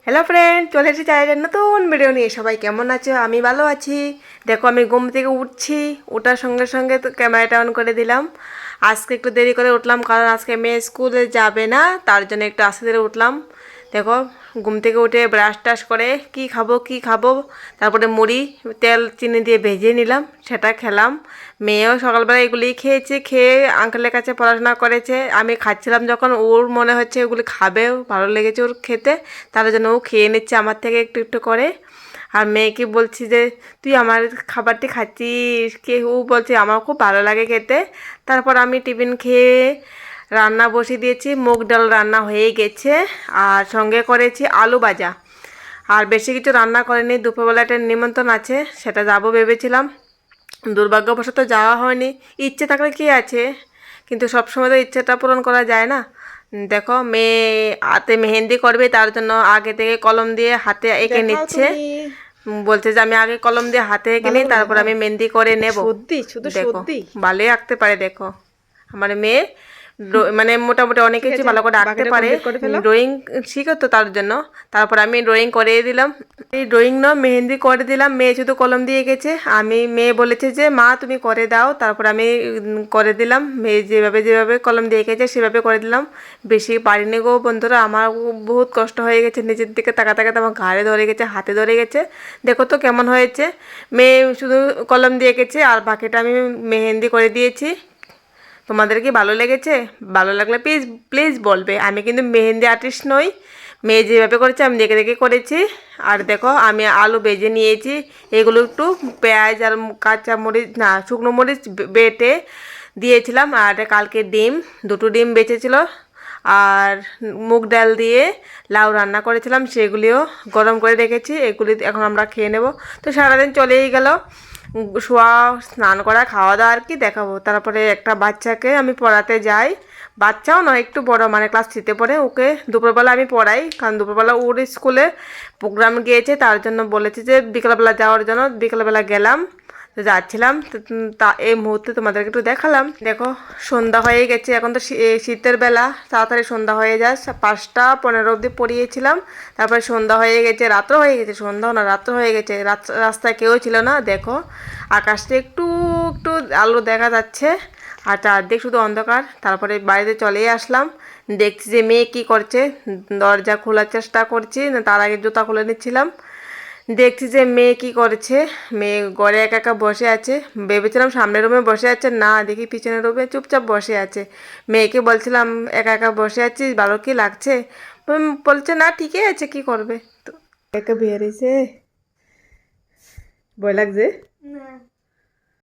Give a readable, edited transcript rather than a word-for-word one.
Hello friend, চলে এসেছি চাইলের নতুন ভিডিও নিয়ে। সবাই কেমন আছো? আমি ভালো আছি। দেখো, আমি ঘুম থেকে উঠছি, ওঠার সঙ্গে সঙ্গে তো ক্যামেরাটা অন করে দিলাম। আজকে একটু দেরি করে উঠলাম, কারণ আজকে মেয়ে স্কুলে যাবে না, তার জন্য একটু আস্তে ধীরে উঠলাম। দেখো, ঘুম থেকে উঠে ব্রাশ টাশ করে কি খাবো, তারপরে মুড়ি তেল চিনি দিয়ে ভেজে নিলাম, সেটা খেলাম। মেয়েও সকালবেলা এগুলি খেয়েছে, খেয়ে আঙ্কেলের কাছে পড়াশোনা করেছে। আমি খাচ্ছিলাম যখন, ওর মনে হচ্ছে ওগুলি খাবে, ভালো লেগেছে ওর খেতে, তার জন্য ও খেয়ে নিচ্ছে আমার থেকে একটু একটু করে। আর মেয়েকে বলছি যে তুই আমার খাবারটি খাচ্ছিস, কে ও বলছে আমার খুব ভালো লাগে খেতে। তারপর আমি টিফিন খেয়ে রান্না বসিয়ে দিয়েছি, মুগ ডাল রান্না হয়ে গেছে, আর সঙ্গে করেছি আলু ভাজা। আর বেশি কিছু রান্না করিনি, দুপুরবেলা একটা নিমন্ত্রণ আছে, সেটা যাবো ভেবেছিলাম, দুর্ভাগ্যবশত যাওয়া হয়নি। ইচ্ছে থাকলে কি আছে, কিন্তু সবসময় তো ইচ্ছেটা পূরণ করা যায় না। দেখো, মেয়ে হাতে মেহেন্দি করবে, তার জন্য আগে থেকে কলম দিয়ে হাতে এঁকে নিচ্ছে। বলছে যে আমি আগে কলম দিয়ে হাতে এঁকে নিই, তারপর আমি মেহেন্দি করে নেব। দেখো, ভালোই আঁকতে পারে। দেখো, আমার মেয়ে মানে মোটামুটি অনেক কিছু ভালো করে আঁকতে পারে। ড্রয়িং শিখো তো, তার জন্য তারপর আমি ড্রয়িং করে দিলাম। এই ড্রয়িং না, মেহেন্দি করে দিলাম। মেয়ে শুধু কলম দিয়ে গেছে, মেয়ে বলেছে যে মা তুমি করে দাও, তারপর আমি করে দিলাম। মেয়ে যেভাবে যেভাবে কলম দিয়ে গেছে সেভাবে করে দিলাম। বেশি পারিনি গো বন্ধুরা, আমার বহুত কষ্ট হয়ে গেছে, নিজের দিকে তাকাতে তাকাতে আমার ঘাড়ে ধরে গেছে, হাতে ধরে গেছে। দেখো তো কেমন হয়েছে। মেয়ে শুধু কলম দিয়ে গেছে, আর বাকিটা আমি মেহেন্দি করে দিয়েছি। তোমাদের কি ভালো লেগেছে? ভালো লাগলে প্লিজ প্লিজ বলবে। আমি কিন্তু মেহেন্দি আর্টিস্ট নই, মেয়ে যেভাবে করেছে আমি দেখে দেখে করেছি। আর দেখো, আমি আলু ভেজে নিয়েছি, এগুলো একটু পেঁয়াজ আর কাঁচা মরিচ না শুকনো মরিচ বেটে দিয়েছিলাম। আর কালকে ডিম, দুটো ডিম বেঁচেছিল, আর মুগ ডাল দিয়ে লাউ রান্না করেছিলাম, সেগুলিও গরম করে রেখেছি। এগুলি এখন আমরা খেয়ে নেব। তো সারাদিন চলেই গেল, শোয়া, স্নান করা, খাওয়া দাওয়া, আর কি দেখাবো। তারপরে একটা বাচ্চাকে আমি পড়াতে যাই, বাচ্চাও নয়, একটু বড়, মানে ক্লাস 3-তে পড়ে। ওকে দুপুরবেলা আমি পড়াই, কারণ দুপুরবেলা ওর স্কুলে প্রোগ্রাম গিয়েছে, তার জন্য বলেছে যে বিকেলবেলা যাওয়ার জন্য। বিকেলবেলা গেলাম, তো যাচ্ছিলাম, তা এই মুহূর্তে তোমাদেরকে একটু দেখালাম। দেখো, সন্ধ্যা হয়ে গেছে, এখন তো শীতের বেলা, তাড়াতাড়ি সন্ধ্যা হয়ে যায়। 5টা 15 অবধি পড়িয়েছিলাম, তারপরে সন্ধ্যা হয়ে গেছে, রাত্র হয়ে গেছে, সন্ধ্যাও না রাত্র হয়ে গেছে। রাস্তায় কেউ ছিল না। দেখো, আকাশটা একটু একটু আলো দেখা যাচ্ছে, আর চারদিক শুধু অন্ধকার। তারপরে বাড়িতে চলেই আসলাম, দেখছি যে মেয়ে কী করছে। দরজা খোলার চেষ্টা করছি, না তার আগে জুতা খুলে নিচ্ছিলাম। দেখছি যে মেয়ে কি করছে। মেয়ে ঘরে একা একা বসে আছে, ভেবেছিলাম সামনের রুমে বসে আছে, না দেখি পিছনের রুমে চুপচাপ বসে আছে। মেয়েকে বলছিলাম একা একা বসে আছিস, ভালো কি লাগছে? বলছে না ঠিকই আছে, কি করবে। তো একা বেরিয়েছে, ভয় লাগছে।